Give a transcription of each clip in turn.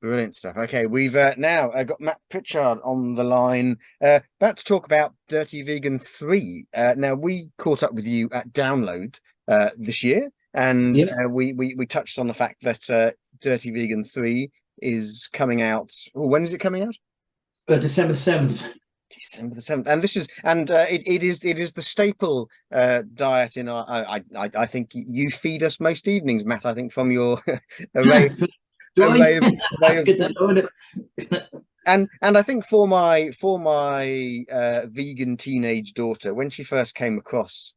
Brilliant stuff. Okay, we've now got Matt Pritchard on the line, about to talk about Dirty Vegan 3. Now, we caught up with you at Download this year, and Yeah, we touched on the fact that Dirty Vegan 3 is coming out. Oh, when is it coming out? December the 7th. December the 7th. And this is it is the staple diet in our I think you feed us most evenings, Matt, I think from your array Do I? array That's of good to foods. know, isn't it? And I think for my vegan teenage daughter, when she first came across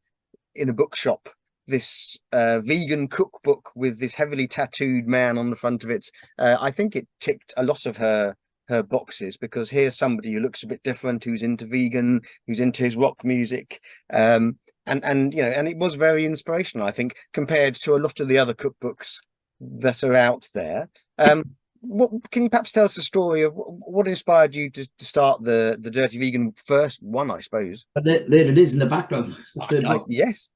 in a bookshop this vegan cookbook with this heavily tattooed man on the front of it, I think it ticked a lot of her boxes, because here's somebody who looks a bit different, who's into vegan, who's into his rock music, and and it was very inspirational, I think, compared to a lot of the other cookbooks that are out there. What can you perhaps tell us the story of what inspired you to start the Dirty Vegan first one, I suppose? But there it is in the background. It's the third book. Yes,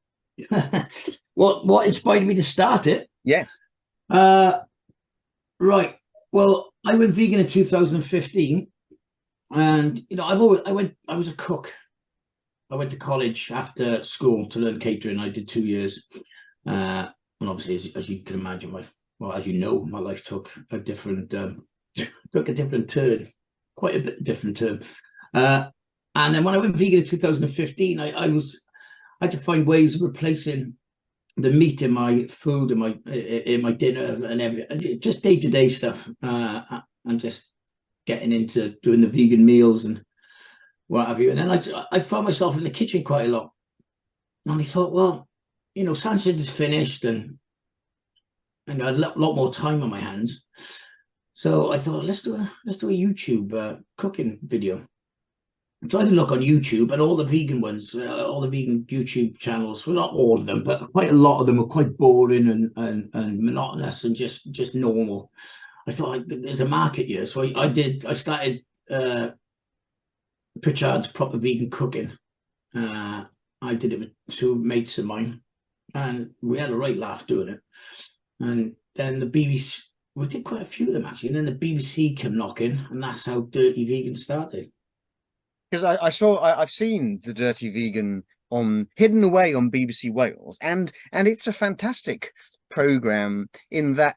What inspired me to start it? yes. Uh, right. Well, I went vegan in 2015, and I was a cook. I went to college after school to learn catering. I did 2 years, and obviously, as you can imagine, as you know, my life took a different took a different turn, quite a bit different turn. And then when I went vegan in 2015, I had to find ways of replacing the meat in my food, in my dinner, and just day-to-day stuff, and just getting into doing the vegan meals and what have you. And then I found myself in the kitchen quite a lot, and I thought, well, Sanchez is finished, and I had a lot more time on my hands. So I thought, let's do a YouTube cooking video. I tried to look on YouTube, and all the vegan ones, all the vegan YouTube channels, well, not all of them, but quite a lot of them were quite boring and monotonous and just normal. I thought, there's a market here, so I started Pritchard's Proper Vegan Cooking. I did it with two mates of mine, and we had a right laugh doing it. And then the BBC, we did quite a few of them actually, and then the BBC came knocking, and that's how Dirty Vegan started. Because I've seen the Dirty Vegan on hidden away on BBC Wales, and it's a fantastic program in that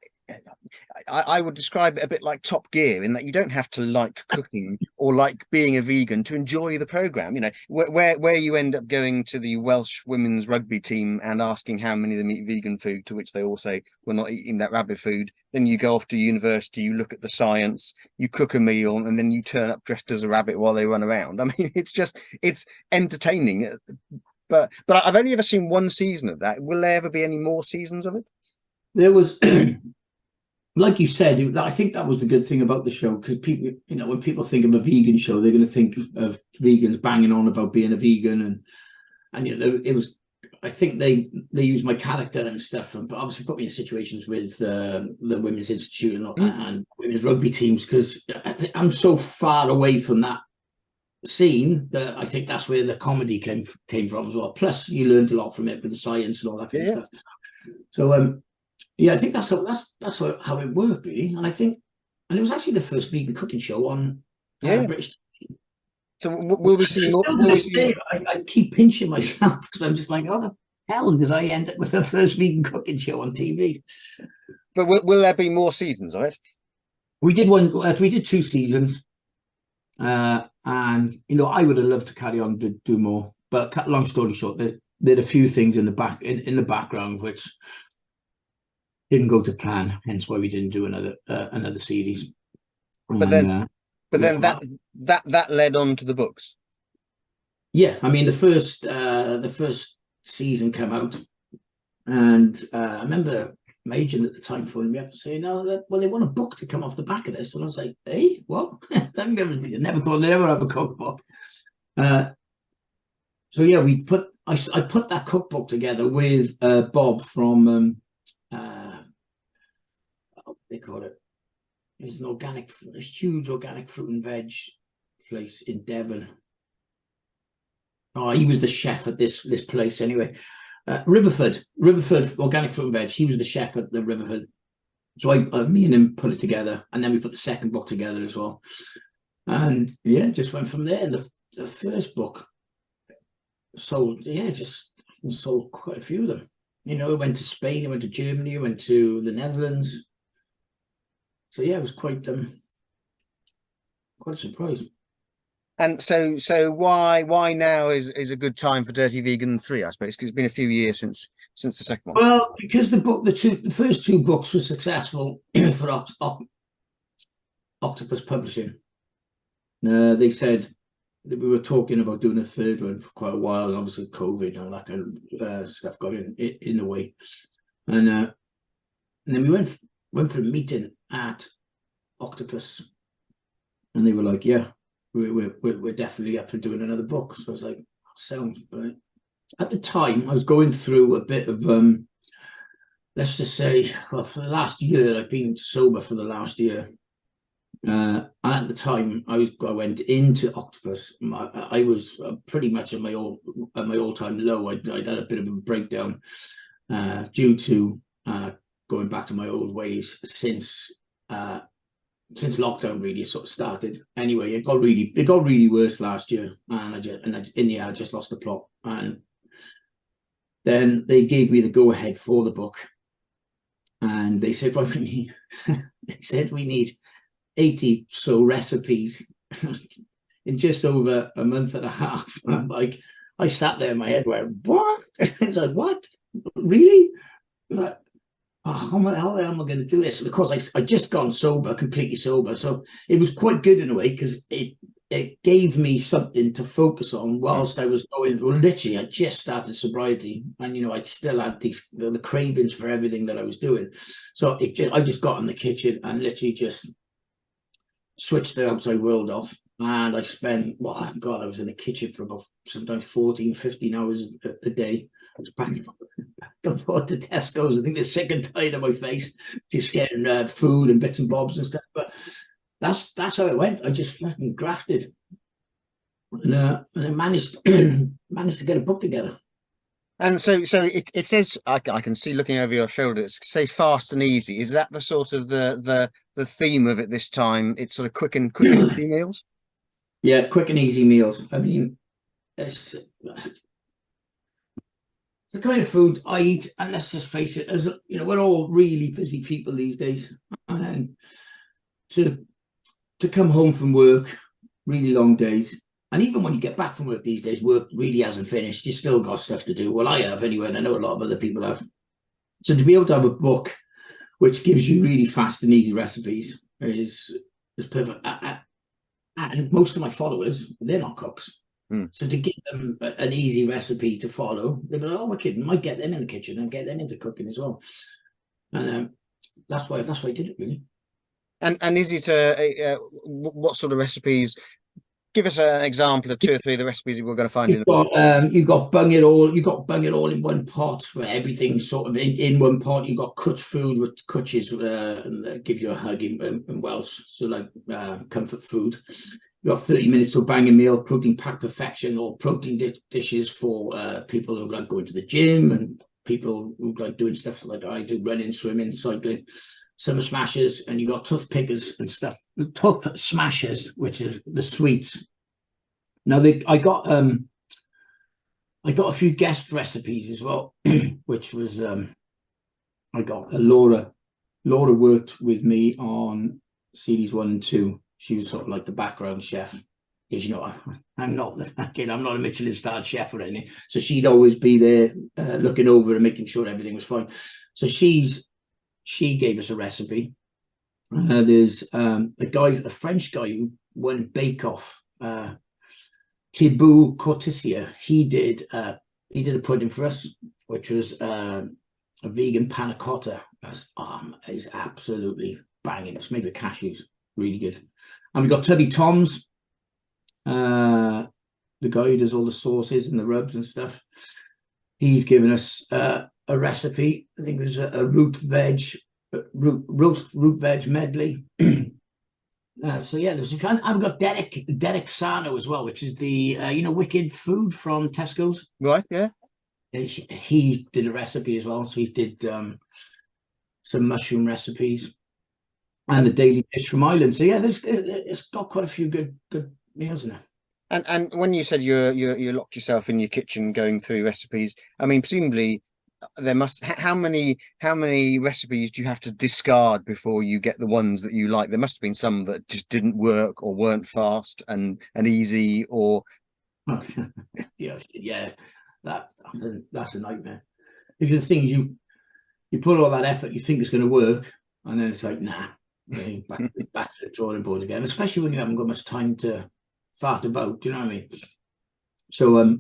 I would describe it a bit like Top Gear, in that you don't have to like cooking or like being a vegan to enjoy the program. Where you end up going to the Welsh women's rugby team and asking how many of them eat vegan food, to which they all say we're not eating that rabbit food. Then you go off to university, you look at the science, you cook a meal, and then you turn up dressed as a rabbit while they run around. I mean, it's entertaining. But I've only ever seen one season of that. Will there ever be any more seasons of it? There was like you said, I think that was the good thing about the show, because people, when people think of a vegan show, they're going to think of vegans banging on about being a vegan, and it was. I think they use my character and stuff, but obviously put me in situations with the Women's Institute and women's rugby teams, because I'm so far away from that scene that I think that's where the comedy came from as well. Plus, you learned a lot from it with the science and all that kind of stuff. So yeah, I think that's how it worked, really. And it was actually the first vegan cooking show on British. So will we see more? I keep pinching myself because I'm just like, how the hell did I end up with the first vegan cooking show on TV? But will there be more seasons of it? We did one. We did 2 seasons, and I would have loved to carry on to do more. But long story short, there are a few things in the background which didn't go to plan, hence why we didn't do another series. But then that led on to the books. Yeah, I mean the first season came out, and I remember my agent at the time phoning me up and saying, "No, well, they want a book to come off the back of this," and I was like, "Hey, what?" I never thought they'd ever have a cookbook. So yeah, I put that cookbook together with Bob from what they call it. It's a huge organic fruit and veg place in Devon. Oh, he was the chef at this place anyway. Riverford Organic Fruit and Veg. He was the chef at the Riverford. So me and him put it together, and then we put the second book together as well. And yeah, just went from there. The first book sold, yeah, just sold quite a few of them. You know, it went to Spain, it went to Germany, it went to the Netherlands. So yeah, it was quite a surprise. And so why now is a good time for Dirty Vegan 3, I suppose, because it's been a few years since the second one. Well, because the first two books were successful for Octopus Publishing. They said that we were talking about doing a third one for quite a while, and obviously COVID and all that kind of stuff got in the way. And then we went for a meeting at Octopus, and they were like, "Yeah, we're definitely up for doing another book." So I was like, "Sounds." But at the time, I was going through a bit of let's just say, well, for the last year, I've been sober for the last year. And at the time, I went into Octopus. I was pretty much at my all-time low. I'd had a bit of a breakdown due to going back to my old ways since lockdown really sort of started. Anyway, it got really worse last year, and I just lost the plot. And then they gave me the go ahead for the book, and they said, right, we need 80 so recipes in just over a month and a half. And I'm like, I sat there in my head went, what? It's like, what? Really? Like, oh, how the hell am I going to do this? And of course, I just gone sober, completely sober. So it was quite good in a way, because it gave me something to focus on whilst I was going. Well, literally, I just started sobriety, and you know, I still had the cravings for everything that I was doing. So I just got in the kitchen and literally just switched the outside world off, and I spent, well, God, I was in the kitchen for about sometimes 14, 15 hours a day. I was back and forth to Tesco's. I think they're sick and tired of my face, just getting food and bits and bobs and stuff. But that's how it went. I just fucking grafted, and I managed to get a book together. And so it says, I can see looking over your shoulders, say fast and easy. Is that the sort of the theme of it this time? It's sort of quick and easy meals? Yeah, quick and easy meals. I mean, it's the kind of food I eat, and let's just face it, as you know, we're all really busy people these days, and to come home from work, really long days. And even when you get back from work these days, work really hasn't finished. You still got stuff to do. Well, I have anyway, and I know a lot of other people have. So to be able to have a book which gives you really fast and easy recipes is perfect. And most of my followers, they're not cooks. So to give them an easy recipe to follow, they're like, oh, we're kidding. Might get them in the kitchen and get them into cooking as well. And that's why I did it, really. And is it what sort of recipes? Give us an example of 2 or 3 of the recipes that we're going to find in the book. You got bung it all in one pot, where everything's sort of in one pot. You got cooked food with cwtches, and give you a hug in Welsh, so like comfort food. You got 30 minutes to a banging meal, protein packed perfection, or protein dishes for people who like going to the gym, and people who like doing stuff like I do, running, swimming, cycling. Summer smashers, and you got tough pickers and stuff. Tough smashers, which is the sweets. Now I got a few guest recipes as well, which was I got Laura. Laura worked with me on series 1 and 2. She was sort of like the background chef, because you know I'm not a Michelin-starred chef or anything. So she'd always be there looking over and making sure everything was fine. So she gave us a recipe. There's a French guy who won Bake Off, Thibaut Cortisia. He did a pudding for us, which was a vegan panna cotta. Is absolutely banging. It's made with cashews, really good. And we got Tubby Tom's, the guy who does all the sauces and the rubs and stuff. He's given us a recipe. I think it was a root veg medley. So yeah, I've got Derek Sano as well, which is the Wicked Food from Tesco's. Right, yeah. He did a recipe as well. So he did some mushroom recipes, and the daily dish from Ireland. So yeah, it's got quite a few good meals in it. And when you said you locked yourself in your kitchen going through recipes, I mean, presumably there must how many recipes do you have to discard before you get the ones that you like? There must have been some that just didn't work or weren't fast and easy, or Yeah, that's a nightmare. Because the thing is, you put all that effort, you think it's going to work, and then it's like, nah, back to the drawing board again. Especially when you haven't got much time to fart about. Do you know what I mean? So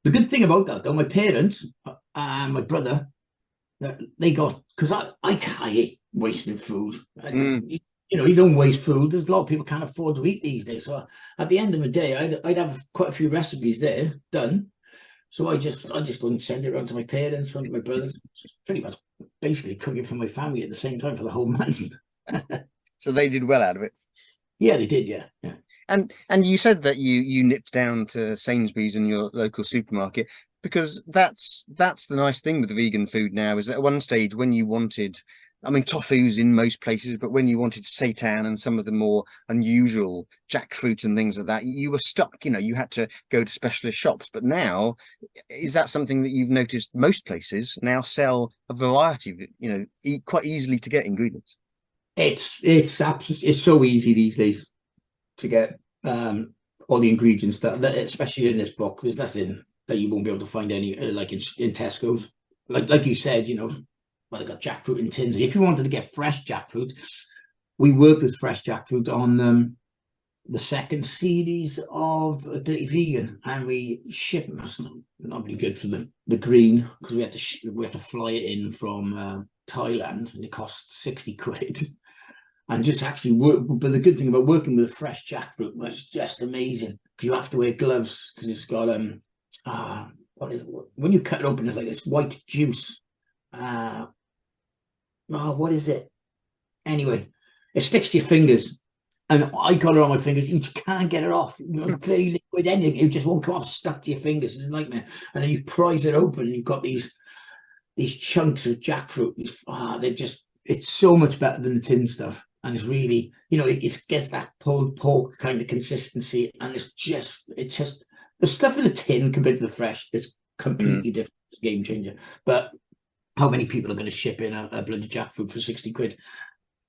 the good thing about that, though, my parents and my brother, they got, because I hate wasting food. You don't waste food. There's a lot of people can't afford to eat these days. So at the end of the day, I'd have quite a few recipes there done. So I just go and send it around to my parents, around to my brothers. Just pretty much basically cooking for my family at the same time for the whole month. so they did well out of it. Yeah, they did. Yeah. And you said that you nipped down to Sainsbury's in your local supermarket, because that's the nice thing with the vegan food now, is that at one stage when you wanted, I mean, tofu's in most places, but when you wanted seitan and some of the more unusual jackfruit and things like that, you were stuck. You had to go to specialist shops. But now, is that something that you've noticed? Most places now sell a variety of, quite easily to get ingredients. It's absolutely, it's so easy these days to get all the ingredients that especially in this book. There's nothing that you won't be able to find any like in Tesco's. Like you said, well, they got jackfruit in tins. If you wanted to get fresh jackfruit, we worked with fresh jackfruit on the second series of Dirty Vegan, and we shipped. That's not really good for the green, because we had to fly it in from Thailand, and it cost 60 quid. And just actually work. But the good thing about working with fresh jackfruit was just amazing, because you have to wear gloves, because it's got what is it? When you cut it open, it's like this white juice. What is it? Anyway, it sticks to your fingers, and I got it on my fingers. You can't get it off. Very liquid ending. It just won't come off. Stuck to your fingers. It's a nightmare. And then you prise it open, and you've got these chunks of jackfruit. It's so much better than the tin stuff. And it's really, it gets that pulled pork kind of consistency, and it's just the stuff in the tin compared to the fresh is completely different. It's a game changer. But how many people are going to ship in a bloody jackfruit for 60 quid?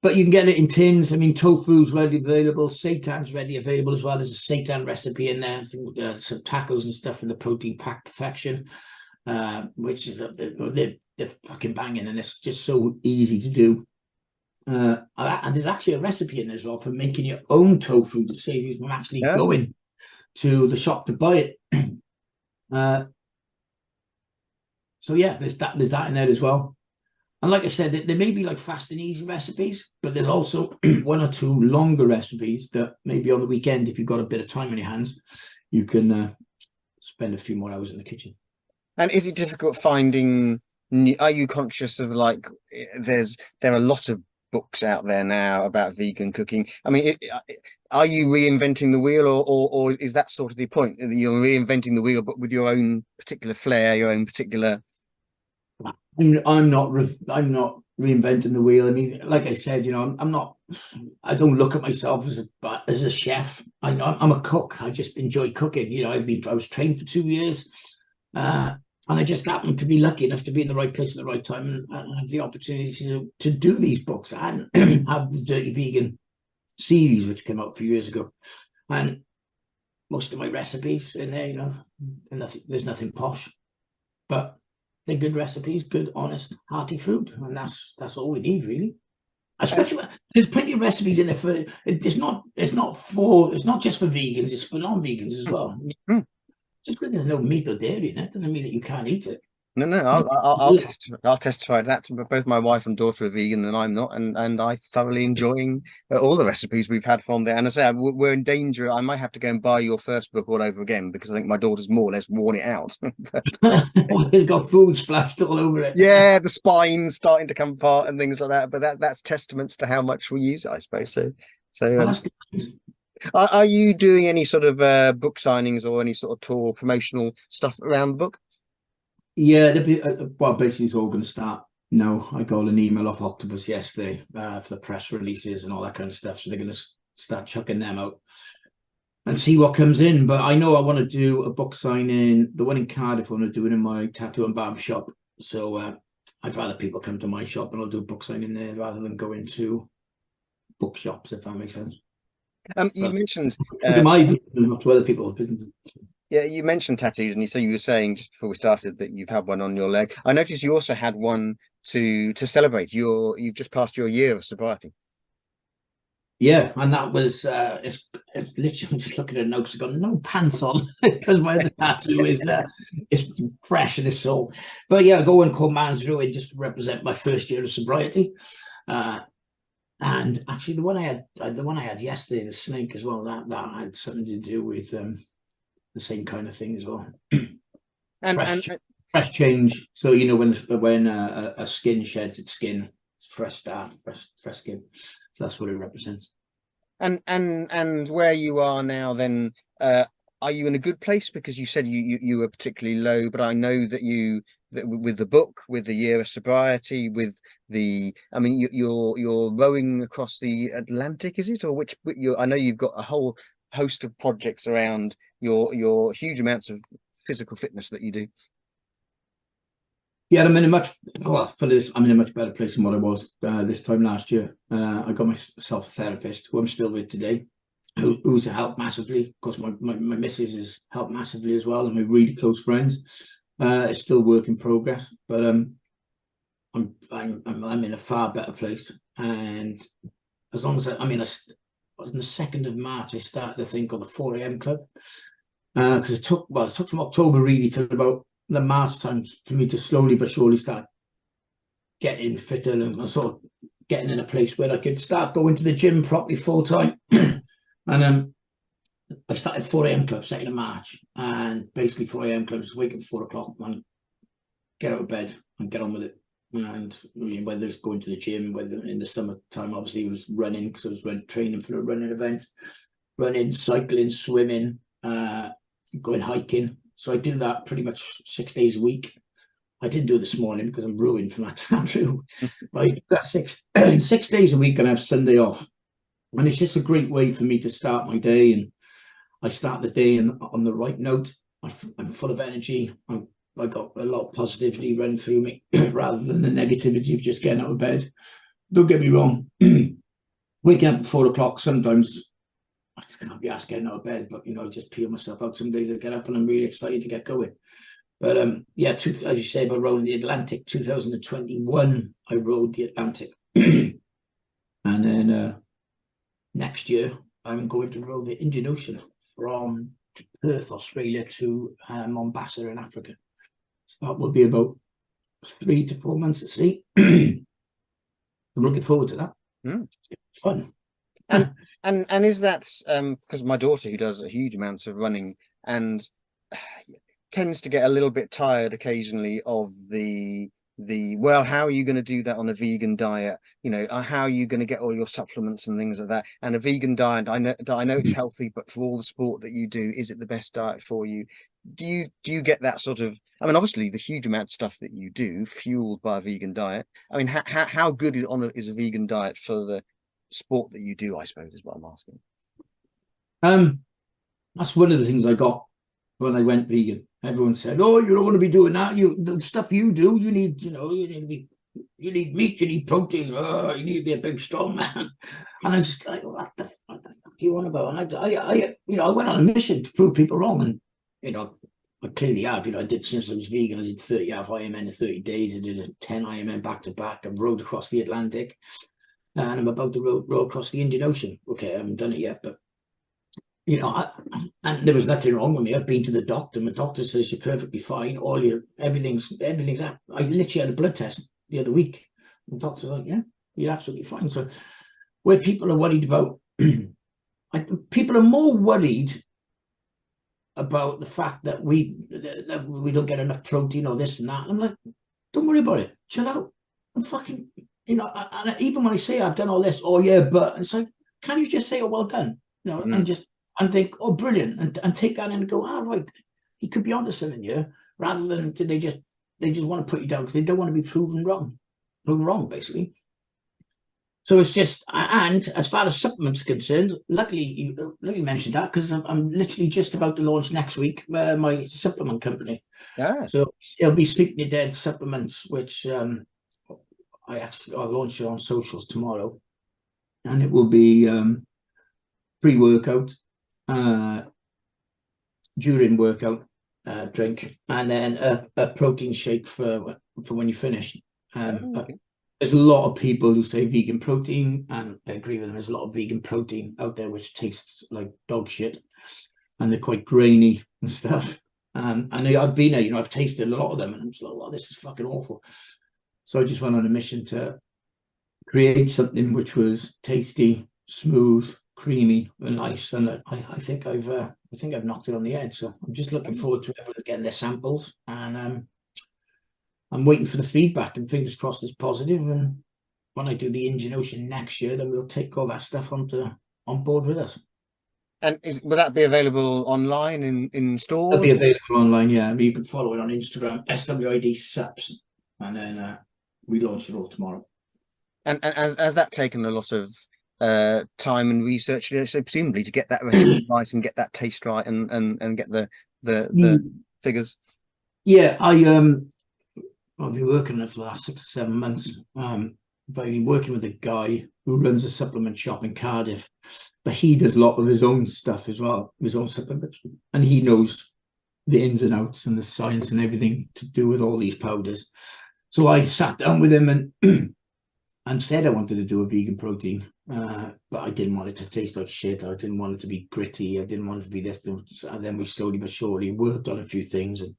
But you can get it in tins. I mean, tofu's ready available. Seitan's ready available as well. There's a seitan recipe in there. I think some tacos and stuff in the protein pack perfection, which is they're fucking banging, and it's just so easy to do. And there's actually a recipe in there as well for making your own tofu to save you from actually going to the shop to buy it. So yeah, there's that in there as well. And like I said, there may be like fast and easy recipes, but there's also one or two longer recipes that maybe on the weekend, if you've got a bit of time on your hands, you can spend a few more hours in the kitchen. And is it difficult finding? Are you conscious of there are a lot of books out there now about vegan cooking? I mean, are you reinventing the wheel, or is that sort of the point, that you're reinventing the wheel but with your own particular flair, your own particular? I'm not reinventing the wheel. I mean, like I said, I'm not. I don't look at myself as a chef. I'm a cook. I just enjoy cooking. I was trained for 2 years, and I just happened to be lucky enough to be in the right place at the right time and have the opportunity to do these books and have the Dirty Vegan series, which came out a few years ago. And most of my recipes in there, there's nothing posh, but they're good recipes, good, honest, hearty food, and that's all we need, really. Especially, there's plenty of recipes in there for. It's not just for vegans; it's for non-vegans as well. Just because there's no meat or dairy in it doesn't mean that you can't eat it. No, I'll testify to that. But both my wife and daughter are vegan, and I'm not, and I thoroughly enjoying all the recipes we've had from there. And I say we're in danger. I might have to go and buy your first book all over again, because I think my daughter's more or less worn it out. It's got food splashed all over it. Yeah, the spine's starting to come apart and things like that. But that's testaments to how much we use it, I suppose. Are you doing any sort of book signings or any sort of tour promotional stuff around the book? Yeah, basically it's all going to start No, I got an email off Octopus yesterday for the press releases and all that kind of stuff. So they're going to start chucking them out and see what comes in. But I know I want to do a book signing. The one in Cardiff, I want to do it in my tattoo and barber shop. So I'd rather people come to my shop and I'll do a book signing there rather than go into bookshops, if that makes sense. You mentioned To my business, not to other people's businesses. yeah, you mentioned tattoos, and you were saying just before we started that you've had one on your leg. I noticed you also had one to celebrate you've just passed your year of sobriety. Yeah, and that was it's literally I'm just looking at notes. I've got no pants on because my other tattoo is it's fresh and it's soul. But yeah, I go and call Man's Ruin just to represent my first year of sobriety. And actually, the one I had yesterday, the snake as well, that had something to do with the same kind of thing as well. Fresh change. So you know when a skin sheds its skin, it's fresh start, fresh skin. So that's what it represents. And where you are now, then, are you in a good place? Because you said you were particularly low, but I know that with the book, with the year of sobriety, with I mean, you're rowing across the Atlantic, is it, or which? I know you've got a whole host of projects around your huge amounts of physical fitness that you do. Yeah, I'm in a much better place than what I was this time last year. I got myself a therapist who I'm still with today, who's helped massively. Of course, my missus has helped massively as well, and my really close friends. It's still work in progress, but I'm in a far better place. And as long as on the 2nd of March, I started a thing called the 4 a.m. Club because it took from October really to about the March time for me to slowly but surely start getting fitter and sort of getting in a place where I could start going to the gym properly full time. And I started 4 a.m. Club 2nd of March, and basically 4 a.m. Club is wake up at 4 o'clock and get out of bed and get on with it. And whether it's going to the gym, whether in the summertime, obviously it was running because I was training for a running event, running, cycling, swimming, going hiking. So I do that pretty much 6 days a week. I didn't do it this morning because I'm ruined from that tattoo. But that's 6 days a week and I have Sunday off. And it's just a great way for me to start my day. And I start the day on the right note. I'm full of energy. I got a lot of positivity running through me rather than the negativity of just getting out of bed. Don't get me wrong. Waking up at 4 o'clock sometimes I just can't be asked getting out of bed, but I just peel myself out. Some days I get up and I'm really excited to get going. But yeah, as you say about rowing the Atlantic, 2021, I rowed the Atlantic. And then next year, I'm going to row the Indian Ocean from Perth, Australia to Mombasa in Africa. So that will be about 3 to 4 months at sea. I'm looking forward to that. It's fun. And is that because my daughter, who does a huge amounts of running and tends to get a little bit tired occasionally of the well, how are you going to do that on a vegan diet? How are you going to get all your supplements and things like that? And a vegan diet, I know it's healthy, but for all the sport that you do, is it the best diet for you? Do you get that sort of? I mean, obviously, the huge amount of stuff that you do fueled by a vegan diet. I mean, how good is a vegan diet for the sport that you do, I suppose, is what I'm asking. That's one of the things I got when I went vegan. Everyone said, "Oh, you don't want to be doing that. The stuff you do, you need meat, you need protein. Oh, you need to be a big, strong man." And I just like, what the fuck are you on about? And I went on a mission to prove people wrong, and I clearly have. I did since I was vegan. I did 30 half Ironman in 30 days. I did a 10 Ironman back to back. I rowed across the Atlantic. And I'm about to row across the Indian Ocean. Okay, I haven't done it yet, but and there was nothing wrong with me. I've been to the doctor. My doctor says you're perfectly fine. Everything's up. I literally had a blood test the other week. The doctor's like, yeah, you're absolutely fine. So where people are worried about, people are more worried about the fact that we don't get enough protein or this and that. And I'm like, don't worry about it. Chill out. I'm fucking. And even when I say I've done all this, oh yeah, but it's like, can you just say, oh, well done, and think, oh, brilliant, and take that in and go, right, he could be onto something here, rather than they just want to put you down because they don't want to be proven wrong. proven wrong, basically. So it's just, and as far as supplements are concerned, luckily you mentioned that, because I'm literally just about to launch next week my supplement company. Yeah. So it'll be Sleep Your Dead Supplements, which I'll launch it on socials tomorrow, and it will be pre-workout, during workout drink, and then a protein shake for when you finish. Okay. There's a lot of people who say vegan protein, and I agree with them. There's a lot of vegan protein out there which tastes like dog shit, and they're quite grainy and stuff. And I've been there, I've tasted a lot of them, and I'm just like, well, this is fucking awful. So I just went on a mission to create something which was tasty, smooth, creamy, and nice. And I think I've knocked it on the head. So I'm just looking forward to everyone getting their samples, and I'm waiting for the feedback, and fingers crossed it's positive. And when I do the Indian Ocean next year, then we'll take all that stuff on board with us. And will that be available online in It'll stores? be available online, yeah. I mean, you can follow it on Instagram, SWID Sups, and then we launch it all tomorrow. And has that taken a lot of time and research, so presumably to get that recipe right and get that taste right and get the figures? Yeah, I've been working on it for the last 6 or 7 months. I've been working with a guy who runs a supplement shop in Cardiff, but he does a lot of his own stuff as well, his own supplements, and he knows the ins and outs and the science and everything to do with all these powders. So I sat down with him and said I wanted to do a vegan protein, but I didn't want it to taste like shit. I didn't want it to be gritty. I didn't want it to be this. And then we slowly but surely worked on a few things and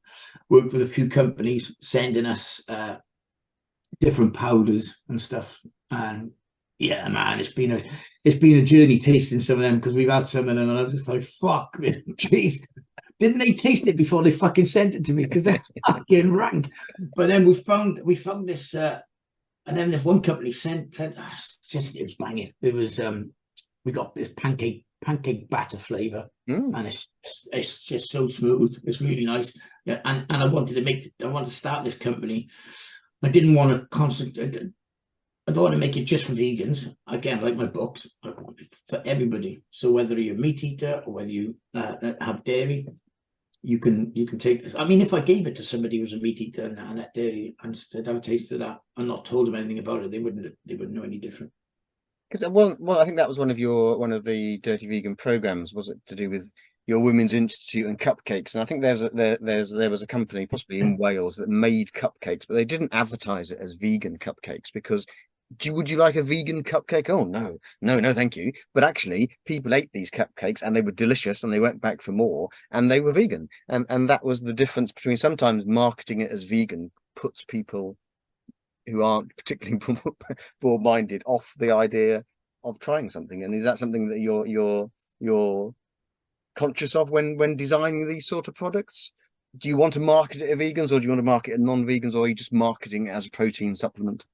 worked with a few companies sending us different powders and stuff. And yeah, man, it's been a journey tasting some of them, because we've had some of them and I'm just like, fuck, jeez. Didn't they taste it before they fucking sent it to me? Because they're fucking rank. But then we found this, and then this one company said, it was banging. It was we got this pancake batter flavor, and it's just so smooth. It's really nice. Yeah, and I wanted to start this company. I didn't want to concentrate. I don't want to make it just for vegans. Again, like my books, I want it for everybody. So whether you're a meat eater or whether you have dairy, you can take this. I mean, if I gave it to somebody who's a meat eater and had dairy and said, have a taste of that, and not told them anything about it, they wouldn't know any different. Because well, I think that was one of the Dirty Vegan programs. Was it to do with your Women's Institute and cupcakes? And I think there was a company possibly in Wales that made cupcakes, but they didn't advertise it as vegan cupcakes because would you like a vegan cupcake? Oh no, thank you. But actually, people ate these cupcakes and they were delicious, and they went back for more, and they were vegan. And that was the difference between sometimes marketing it as vegan puts people who aren't particularly broad-minded off the idea of trying something. And is that something that you're conscious of when designing these sort of products? Do you want to market it to vegans, or do you want to market it to non-vegans, or are you just marketing it as a protein supplement?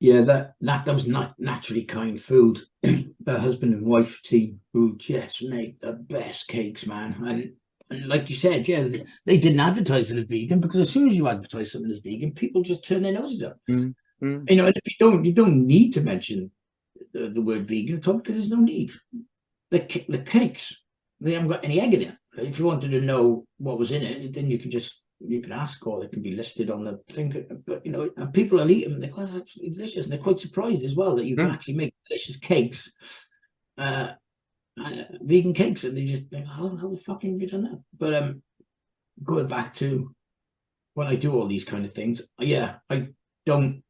Yeah, that was not Naturally Kind Food, a husband and wife team who just make the best cakes, man. And like you said, yeah, they didn't advertise it as vegan, because as soon as you advertise something as vegan, people just turn their noses up. And if you don't need to mention the word vegan at all, because there's no need. The cakes, they haven't got any egg in it. If you wanted to know what was in it, then you can ask, or it can be listed on the thing. But and people will eat them, and they're quite actually delicious, and they're quite surprised as well that you can actually make delicious cakes, vegan cakes, and they just think, how the fuck have you done that? But going back to when I do all these kind of things, yeah, I don't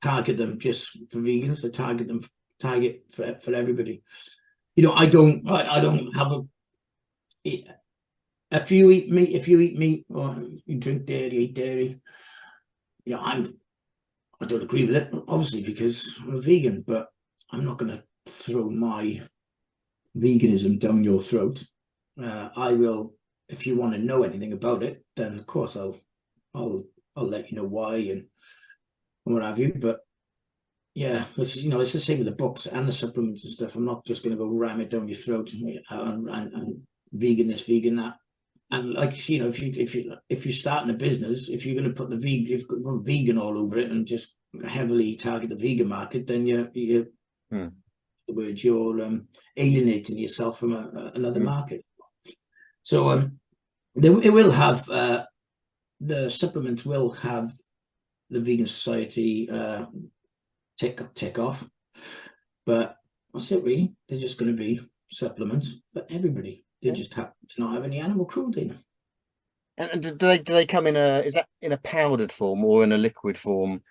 target them just for vegans. I target for everybody. I don't have if you eat meat or you drink dairy, eat dairy. I don't agree with it, obviously, because I'm a vegan, but I'm not going to throw my veganism down your throat. I will, if you want to know anything about it, then of course I'll let you know why and what have you. But yeah, it's the same with the books and the supplements and stuff. I'm not just going to go ram it down your throat and vegan this, vegan that. And like you know, if you're starting a business, if you're going to put if you put vegan all over it and just heavily target the vegan market, then you're Hmm. the word you're alienating yourself from another Hmm. market. So it will have the supplements will have the vegan society tick off, but that's it really. They're just going to be supplements for everybody. They Yeah. just happen to not have any animal cruelty in them. And do they come in a, is that in a powdered form or in a liquid form?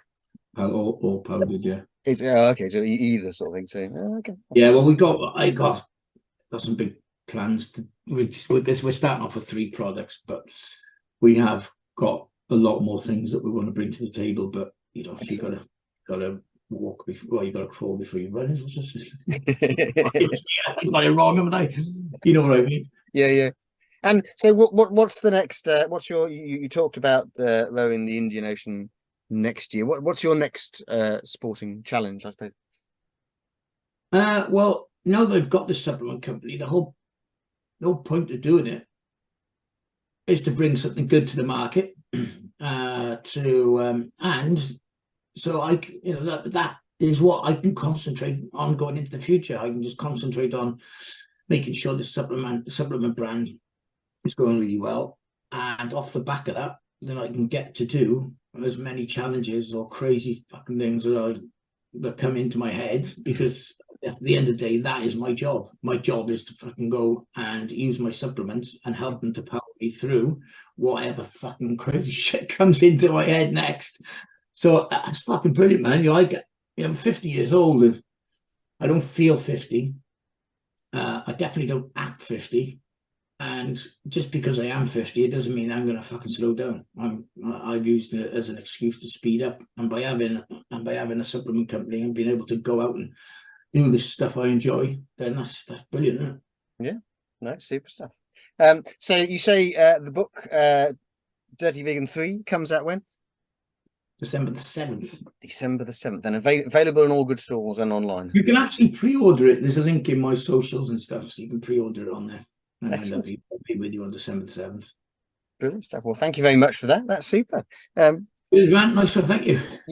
All powdered, yeah. Is okay, so either sort of thing. So okay, that's Yeah, fine. well, I got some big plans to. We're starting off with 3 products, but we have got a lot more things that we want to bring to the table. But you know, if you Excellent. gotta walk before, well, you gotta crawl before you run. I got it wrong, haven't I? You know what I mean? Yeah, yeah. And so what's the next what's your, you talked about rowing the Indian Ocean next year. What's your next sporting challenge, I suppose? Well, now that I've got the supplement company, the whole point of doing it is to bring something good to the market. And so that is what I can concentrate on going into the future. I can just concentrate on making sure the supplement brand is going really well, and off the back of that, then I can get to do as many challenges or crazy fucking things that come into my head, because at the end of the day, that is my job. My job is to fucking go and use my supplements and help them to power me through whatever fucking crazy shit comes into my head next. So that's fucking brilliant, man. I'm 50 years old and I don't feel 50. I definitely don't act 50. And just because I am 50, it doesn't mean I'm going to fucking slow down. I've used it as an excuse to speed up. And by having a supplement company and being able to go out and do the stuff I enjoy, then that's brilliant, isn't it? Yeah, no, super stuff. So you say the book Dirty Vegan 3 comes out when? December the 7th. December the 7th, and available in all good stores and online. You can actually pre-order it. There's a link in my socials and stuff, so you can pre-order it on there. And Excellent. I'll be with you on December the 7th. Brilliant stuff. Well, thank you very much for that. That's super. Grant, nice one. Thank you.